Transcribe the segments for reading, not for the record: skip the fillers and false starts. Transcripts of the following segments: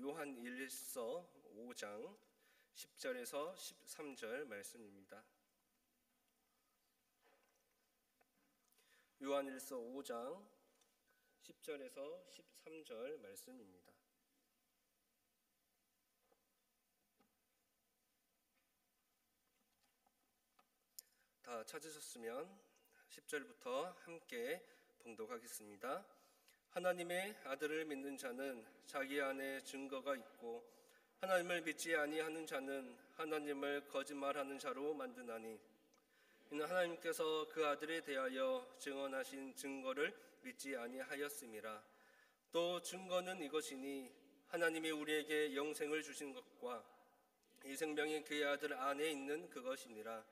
요한 1서 5장 10절에서 13절 말씀입니다. 요한 1서 5장 10절에서 13절 말씀입니다. 다 찾으셨으면 10절부터 함께 봉독하겠습니다. 하나님의 아들을 믿는 자는 자기 안에 증거가 있고 하나님을 믿지 아니하는 자는 하나님을 거짓말하는 자로 만드나니 이는 하나님께서 그 아들에 대하여 증언하신 증거를 믿지 아니하였음이라. 또 증거는 이것이니 하나님이 우리에게 영생을 주신 것과 이 생명이 그의 아들 안에 있는 그것이니라.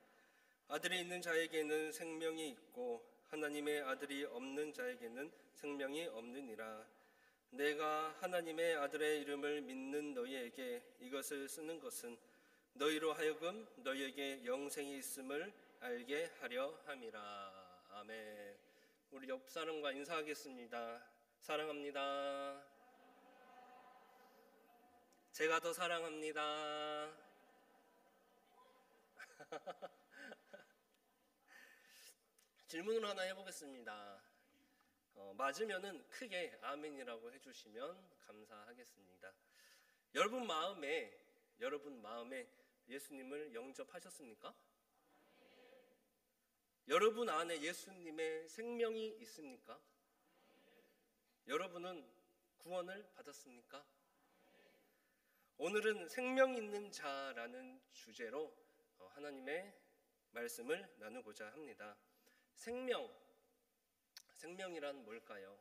아들이 있는 자에게는 생명이 있고 하나님의 아들이 없는 자에게는 생명이 없느니라. 내가 하나님의 아들의 이름을 믿는 너희에게 이것을 쓰는 것은 너희로 하여금 너희에게 영생이 있음을 알게 하려 함이라. 아멘. 우리 옆 사람과 인사하겠습니다. 사랑합니다. 제가 더 사랑합니다. 질문을 하나 해보겠습니다. 맞으면은 크게 아멘이라고 해주시면 감사하겠습니다. 여러분 마음에 예수님을 영접하셨습니까? 여러분 안에 예수님의 생명이 있습니까? 여러분은 구원을 받았습니까? 오늘은 생명 있는 자라는 주제로 하나님의 말씀을 나누고자 합니다. 생명이란 뭘까요?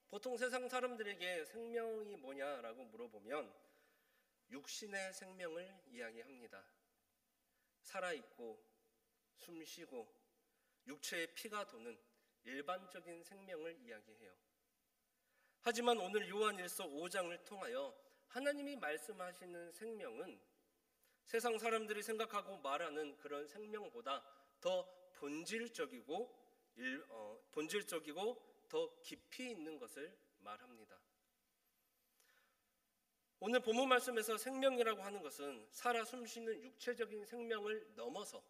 보통 세상 사람들에게 생명이 뭐냐라고 물어보면 육신의 생명을 이야기합니다. 살아있고 숨쉬고 육체에 피가 도는 일반적인 생명을 이야기해요. 하지만 오늘 요한 1서 5장을 통하여 하나님이 말씀하시는 생명은 세상 사람들이 생각하고 말하는 그런 생명보다 더 본질적이고 더 깊이 있는 것을 말합니다. 오늘 본문 말씀에서 생명이라고 하는 것은 살아 숨쉬는 육체적인 생명을 넘어서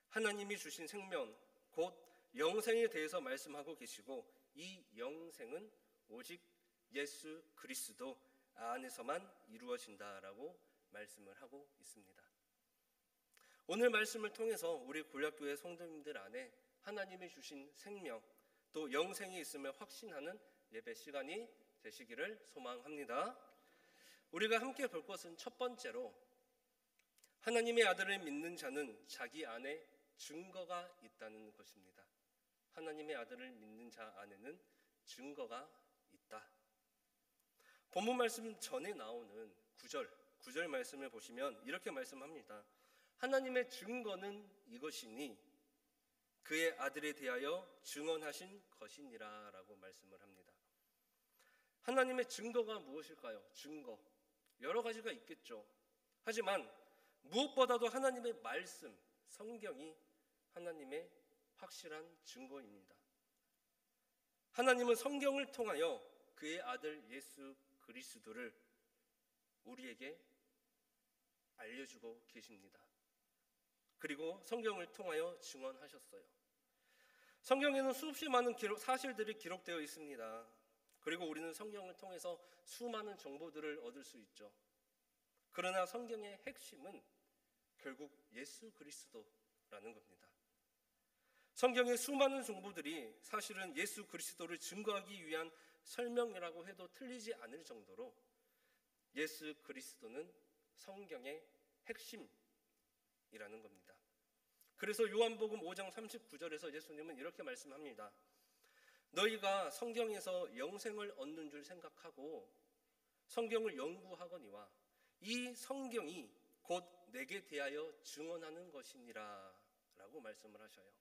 하나님이 주신 생명, 곧 영생에 대해서 말씀하고 계시고 이 영생은 오직 예수 그리스도 안에서만 이루어진다라고 말씀을 하고 있습니다. 오늘 말씀을 통해서 우리 고려교회 성도님들 안에 하나님이 주신 생명 또 영생이 있음을 확신하는 예배 시간이 되시기를 소망합니다. 우리가 함께 볼 것은 첫 번째로 하나님의 아들을 믿는 자는 자기 안에 증거가 있다는 것입니다. 하나님의 아들을 믿는 자 안에는 증거가 있다. 본문 말씀 전에 나오는 9절 말씀을 보시면 이렇게 말씀합니다. 하나님의 증거는 이것이니 그의 아들에 대하여 증언하신 것이니라 라고 말씀을 합니다. 하나님의 증거가 무엇일까요? 증거 여러 가지가 있겠죠. 하지만 무엇보다도 하나님의 말씀, 성경이 하나님의 확실한 증거입니다. 하나님은 성경을 통하여 그의 아들 예수 그리스도를 우리에게 알려주고 계십니다. 그리고 성경을 통하여 증언하셨어요. 성경에는 수없이 많은 사실들이 기록되어 있습니다. 그리고 우리는 성경을 통해서 수많은 정보들을 얻을 수 있죠. 그러나 성경의 핵심은 결국 예수 그리스도라는 겁니다. 성경의 수많은 정보들이 사실은 예수 그리스도를 증거하기 위한 설명이라고 해도 틀리지 않을 정도로 예수 그리스도는 성경의 핵심이라는 겁니다. 그래서 요한복음 5장 39절에서 예수님은 이렇게 말씀합니다. 너희가 성경에서 영생을 얻는 줄 생각하고 성경을 연구하거니와 이 성경이 곧 내게 대하여 증언하는 것이니라 라고 말씀을 하셔요.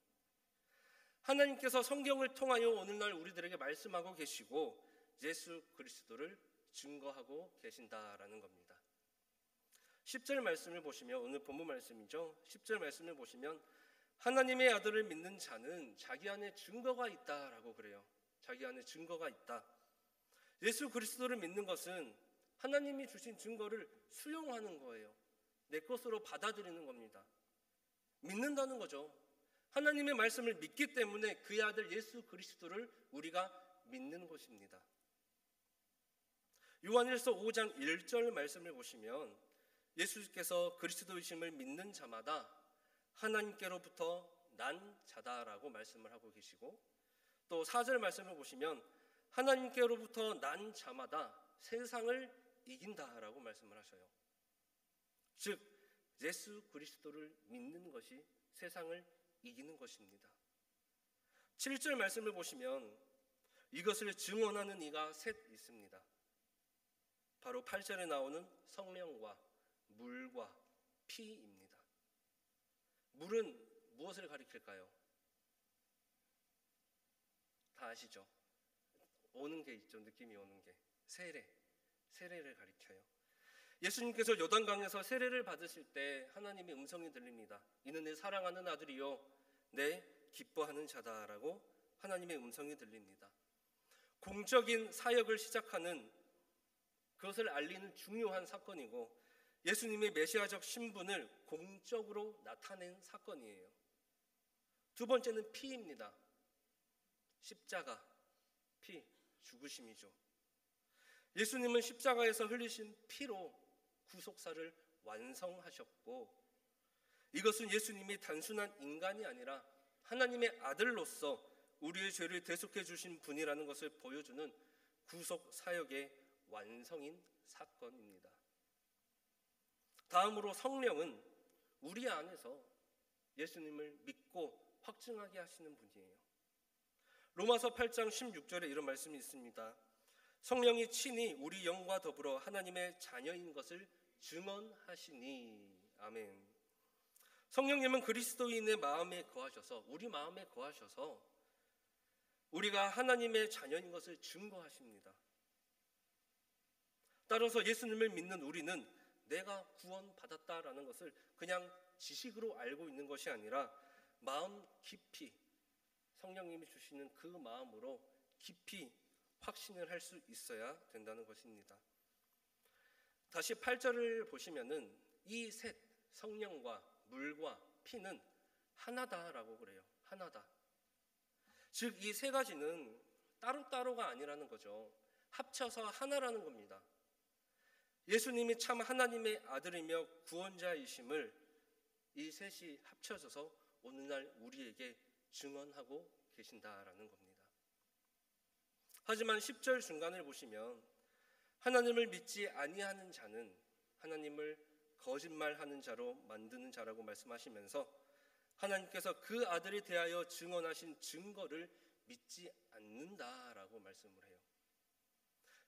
하나님께서 성경을 통하여 오늘날 우리들에게 말씀하고 계시고 예수 그리스도를 증거하고 계신다라는 겁니다. 10절 말씀을 보시면 오늘 본문 말씀이죠. 10절 말씀을 보시면 하나님의 아들을 믿는 자는 자기 안에 증거가 있다라고 그래요. 자기 안에 증거가 있다. 예수 그리스도를 믿는 것은 하나님이 주신 증거를 수용하는 거예요. 내 것으로 받아들이는 겁니다. 믿는다는 거죠. 하나님의 말씀을 믿기 때문에 그의 아들 예수 그리스도를 우리가 믿는 것입니다. 요한일서 5장 1절 말씀을 보시면 예수께서 그리스도이심을 믿는 자마다 하나님께로부터 난 자다라고 말씀을 하고 계시고, 또 4절 말씀을 보시면 하나님께로부터 난 자마다 세상을 이긴다라고 말씀을 하셔요. 즉 예수 그리스도를 믿는 것이 세상을 이기는 것입니다. 7절 말씀을 보시면 이것을 증언하는 이가 셋 있습니다. 바로 8절에 나오는 성령과 물과 피입니다. 물은 무엇을 가리킬까요? 다 아시죠? 오는 게 있죠. 느낌이 오는 게. 세례를 가리켜요. 예수님께서 요단강에서 세례를 받으실 때 하나님의 음성이 들립니다. 이는 내 사랑하는 아들이요 내 기뻐하는 자다라고 하나님의 음성이 들립니다. 공적인 사역을 시작하는, 그것을 알리는 중요한 사건이고, 예수님의 메시아적 신분을 공적으로 나타낸 사건이에요. 두 번째는 피입니다. 십자가, 피, 죽으심이죠. 예수님은 십자가에서 흘리신 피로 구속사를 완성하셨고, 이것은 예수님이 단순한 인간이 아니라 하나님의 아들로서 우리의 죄를 대속해 주신 분이라는 것을 보여주는 구속 사역의 완성인 사건입니다. 다음으로 성령은 우리 안에서 예수님을 믿고 확증하게 하시는 분이에요. 로마서 8장 16절에 이런 말씀이 있습니다. 성령이 친히 우리 영과 더불어 하나님의 자녀인 것을 증언하시니. 아멘. 성령님은 그리스도인의 마음에 거하셔서, 우리 마음에 거하셔서 우리가 하나님의 자녀인 것을 증거하십니다. 따라서 예수님을 믿는 우리는 내가 구원받았다라는 것을 그냥 지식으로 알고 있는 것이 아니라 마음 깊이, 성령님이 주시는 그 마음으로 깊이 확신을 할 수 있어야 된다는 것입니다. 다시 8절을 보시면은 이 셋, 성령과 물과 피는 하나다라고 그래요. 하나다. 즉 이 세 가지는 따로따로가 아니라는 거죠. 합쳐서 하나라는 겁니다. 예수님이 참 하나님의 아들이며 구원자이심을 이 셋이 합쳐져서 오늘날 우리에게 증언하고 계신다라는 겁니다. 하지만 10절 중간을 보시면 하나님을 믿지 아니하는 자는 하나님을 거짓말하는 자로 만드는 자라고 말씀하시면서 하나님께서 그 아들에 대하여 증언하신 증거를 믿지 않는다라고 말씀을 해요.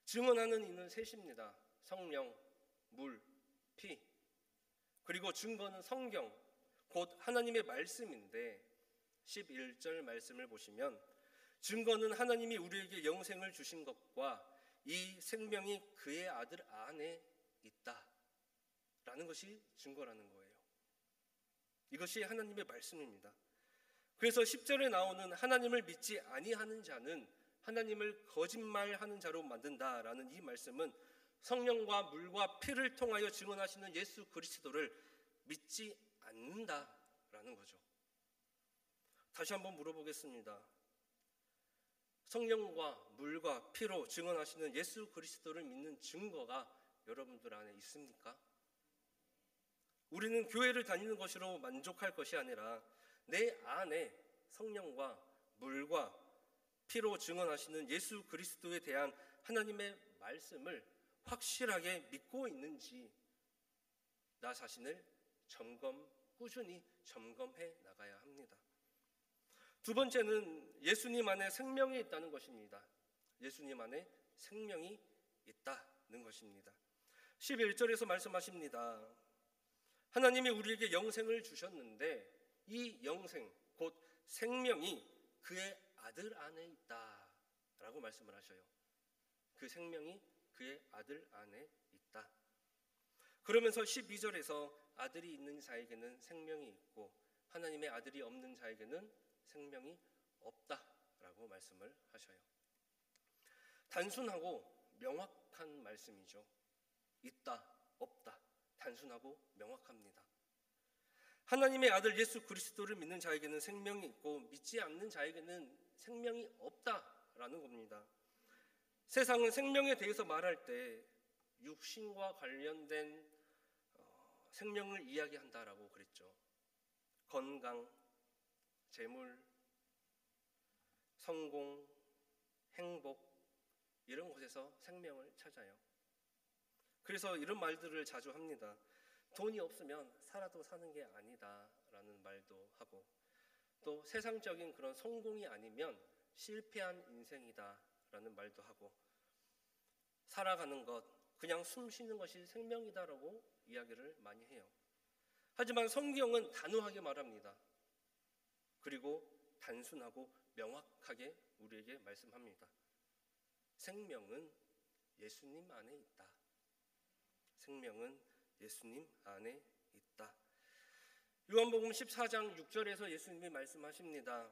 증언하는 이는 셋입니다. 성령, 물, 피. 그리고 증거는 성경, 곧 하나님의 말씀인데 11절 말씀을 보시면 증거는 하나님이 우리에게 영생을 주신 것과 이 생명이 그의 아들 안에 있다라는 것이 증거라는 거예요. 이것이 하나님의 말씀입니다. 그래서 10절에 나오는 하나님을 믿지 아니하는 자는 하나님을 거짓말하는 자로 만든다라는 이 말씀은 성령과 물과 피를 통하여 증언하시는 예수 그리스도를 믿지 않는다라는 거죠. 다시 한번 물어보겠습니다. 성령과 물과 피로 증언하시는 예수 그리스도를 믿는 증거가 여러분들 안에 있습니까? 우리는 교회를 다니는 것으로 만족할 것이 아니라 내 안에 성령과 물과 피로 증언하시는 예수 그리스도에 대한 하나님의 말씀을 확실하게 믿고 있는지 나 자신을 꾸준히 점검해 나가야 합니다. 두 번째는 예수님 안에 생명이 있다는 것입니다. 예수님 안에 생명이 있다는 것입니다. 11절에서 말씀하십니다. 하나님이 우리에게 영생을 주셨는데 이 영생, 곧 생명이 그의 아들 안에 있다라고 말씀을 하셔요. 그 생명이 그의 아들 안에 있다. 그러면서 12절에서 아들이 있는 자에게는 생명이 있고 하나님의 아들이 없는 자에게는 생명이 없다라고 말씀을 하셔요. 단순하고 명확한 말씀이죠. 있다, 없다, 단순하고 명확합니다. 하나님의 아들 예수 그리스도를 믿는 자에게는 생명이 있고 믿지 않는 자에게는 생명이 없다라는 겁니다. 세상은 생명에 대해서 말할 때 육신과 관련된 생명을 이야기한다라고 그랬죠. 건강, 재물, 성공, 행복 이런 곳에서 생명을 찾아요. 그래서 이런 말들을 자주 합니다. 돈이 없으면 살아도 사는 게 아니다라는 말도 하고, 또 세상적인 그런 성공이 아니면 실패한 인생이다라는 말도 하고, 살아가는 것, 그냥 숨 쉬는 것이 생명이다라고 이야기를 많이 해요. 하지만 성경은 단호하게 말합니다. 그리고 단순하고 명확하게 우리에게 말씀합니다. 생명은 예수님 안에 있다. 생명은 예수님 안에 있다. 요한복음 14장 6절에서 예수님이 말씀하십니다.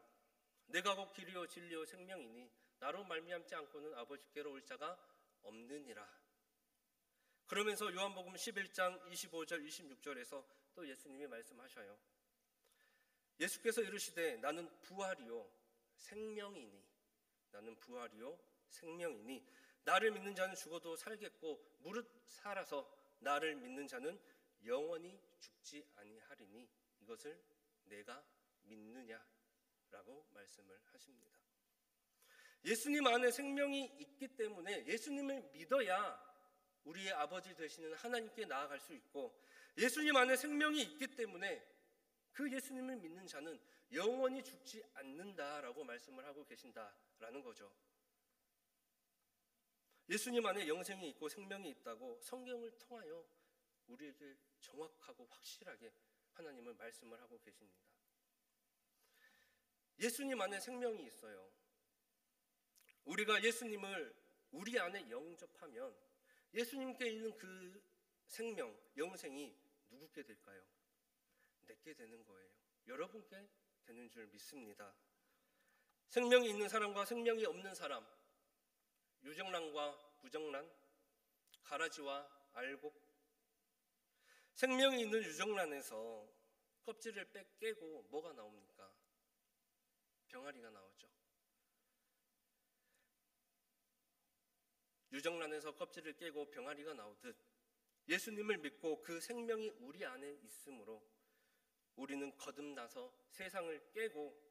내가 곧 길이요 진리요 생명이니 나로 말미암지 않고는 아버지께로 올 자가 없느니라. 그러면서 요한복음 11장 25절 26절에서 또 예수님이 말씀하셔요. 예수께서 이르시되 나는 부활이요 생명이니, 나는 부활이요 생명이니 나를 믿는 자는 죽어도 살겠고 무릇 살아서 나를 믿는 자는 영원히 죽지 아니하리니 이것을 내가 믿느냐라고 말씀을 하십니다. 예수님 안에 생명이 있기 때문에 예수님을 믿어야 우리의 아버지 되시는 하나님께 나아갈 수 있고, 예수님 안에 생명이 있기 때문에 그 예수님을 믿는 자는 영원히 죽지 않는다라고 말씀을 하고 계신다라는 거죠. 예수님 안에 영생이 있고 생명이 있다고 성경을 통하여 우리에게 정확하고 확실하게 하나님은 말씀을 하고 계십니다. 예수님 안에 생명이 있어요. 우리가 예수님을 우리 안에 영접하면 예수님께 있는 그 생명, 영생이 누구께 될까요? 내게 되는 거예요. 여러분께 되는 줄 믿습니다. 생명이 있는 사람과 생명이 없는 사람, 유정란과 무정란, 가라지와 알곡. 생명이 있는 유정란에서 껍질을 깨고 뭐가 나옵니까? 병아리가 나오죠. 유정란에서 껍질을 깨고 병아리가 나오듯 예수님을 믿고 그 생명이 우리 안에 있으므로 우리는 거듭나서 세상을 깨고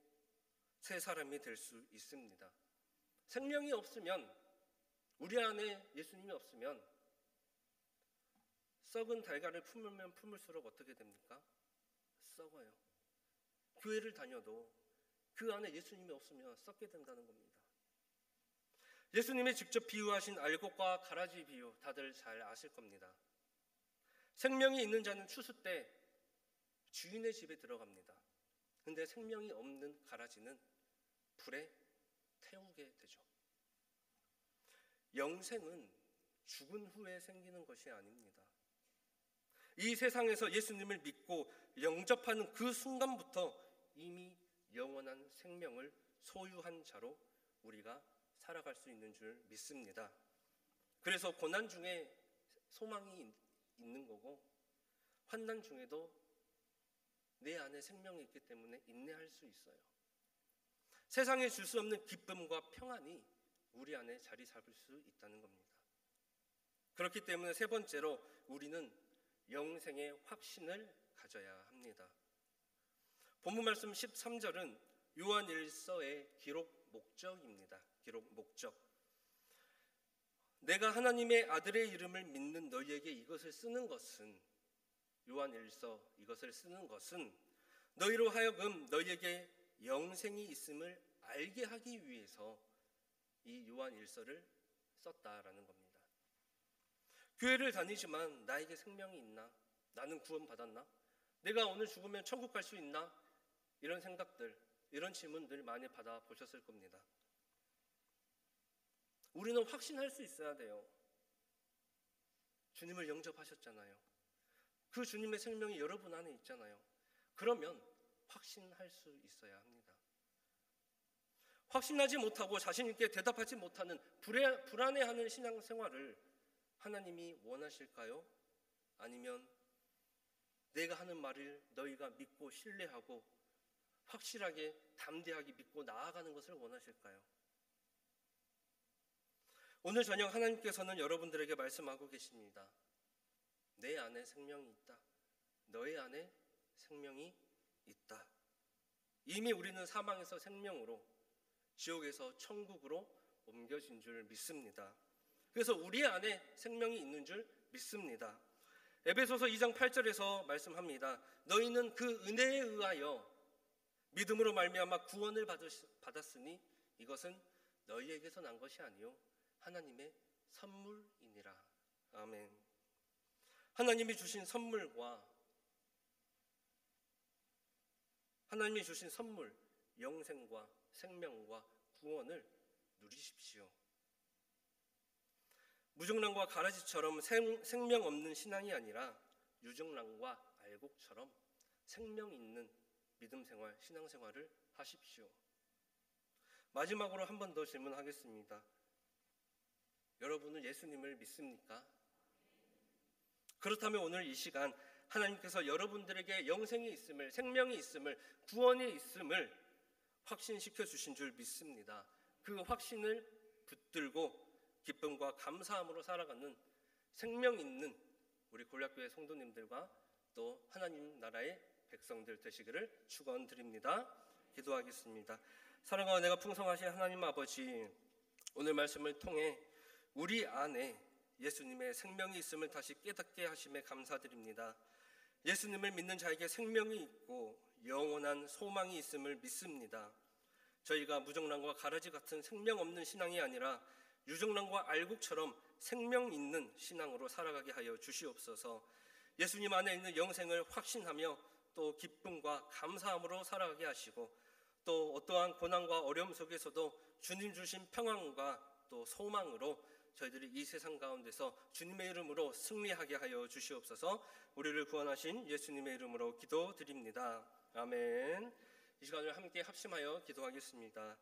새 사람이 될 수 있습니다. 생명이 없으면, 우리 안에 예수님이 없으면 썩은 달걀을 품으면 품을수록 어떻게 됩니까? 썩어요. 교회를 다녀도 그 안에 예수님이 없으면 썩게 된다는 겁니다. 예수님이 직접 비유하신 알곡과 가라지 비유 다들 잘 아실 겁니다. 생명이 있는 자는 추수 때 주인의 집에 들어갑니다. 근데 생명이 없는 가라지는 불에 태우게 되죠. 영생은 죽은 후에 생기는 것이 아닙니다. 이 세상에서 예수님을 믿고 영접하는 그 순간부터 이미 영원한 생명을 소유한 자로 우리가 살아갈 수 있는 줄 믿습니다. 그래서 고난 중에 소망이 있는 거고, 환난 중에도 내 안에 생명이 있기 때문에 인내할 수 있어요. 세상에 줄 수 없는 기쁨과 평안이 우리 안에 자리 잡을 수 있다는 겁니다. 그렇기 때문에 세 번째로 우리는 영생의 확신을 가져야 합니다. 본문 말씀 13절은 요한일서의 기록 목적입니다. 기록 목적. 내가 하나님의 아들의 이름을 믿는 너희에게 이것을 쓰는 것은, 요한일서 이것을 쓰는 것은 너희로 하여금 너희에게 영생이 있음을 알게 하기 위해서 이 요한일서를 썼다라는 겁니다. 교회를 다니지만 나에게 생명이 있나? 나는 구원받았나? 내가 오늘 죽으면 천국 갈 수 있나? 이런 생각들, 이런 질문들 많이 받아보셨을 겁니다. 우리는 확신할 수 있어야 돼요. 주님을 영접하셨잖아요. 그 주님의 생명이 여러분 안에 있잖아요. 그러면 확신할 수 있어야 합니다. 확신하지 못하고 자신 있게 대답하지 못하는 불안해하는 신앙생활을 하나님이 원하실까요? 아니면 내가 하는 말을 너희가 믿고 신뢰하고 확실하게 담대하게 믿고 나아가는 것을 원하실까요? 오늘 저녁 하나님께서는 여러분들에게 말씀하고 계십니다. 내 안에 생명이 있다. 너의 안에 생명이 있다. 이미 우리는 사망에서 생명으로, 지옥에서 천국으로 옮겨진 줄 믿습니다. 그래서 우리 안에 생명이 있는 줄 믿습니다. 에베소서 2장 8절에서 말씀합니다. 너희는 그 은혜에 의하여 믿음으로 말미암아 구원을 받았으니 이것은 너희에게서 난 것이 아니요 하나님의 선물이니라. 아멘. 하나님이 주신 선물과 하나님이 주신 선물, 영생과 생명과 구원을 누리십시오. 무정랑과 가라지처럼 생명 없는 신앙이 아니라 유정랑과 알곡처럼 생명 있는 믿음 생활, 신앙 생활을 하십시오. 마지막으로 한 번 더 질문하겠습니다. 여러분은 예수님을 믿습니까? 그렇다면 오늘 이 시간 하나님께서 여러분들에게 영생이 있음을, 생명이 있음을, 구원이 있음을 확신시켜 주신 줄 믿습니다. 그 확신을 붙들고 기쁨과 감사함으로 살아가는 생명 있는 우리 골략교회 성도님들과 또 하나님 나라의 백성들 되시기를 축원드립니다. 기도하겠습니다. 사랑하고 내가 풍성하신 하나님 아버지, 오늘 말씀을 통해 우리 안에 예수님의 생명이 있음을 다시 깨닫게 하심에 감사드립니다. 예수님을 믿는 자에게 생명이 있고 영원한 소망이 있음을 믿습니다. 저희가 무정랑과 가라지 같은 생명 없는 신앙이 아니라 유정랑과 알곡처럼 생명 있는 신앙으로 살아가게 하여 주시옵소서. 예수님 안에 있는 영생을 확신하며 또 기쁨과 감사함으로 살아가게 하시고 또 어떠한 고난과 어려움 속에서도 주님 주신 평안과 또 소망으로 저희들이 이 세상 가운데서 주님의 이름으로 승리하게 하여 주시옵소서. 우리를 구원하신 예수님의 이름으로 기도드립니다. 아멘. 이 시간을 함께 합심하여 기도하겠습니다.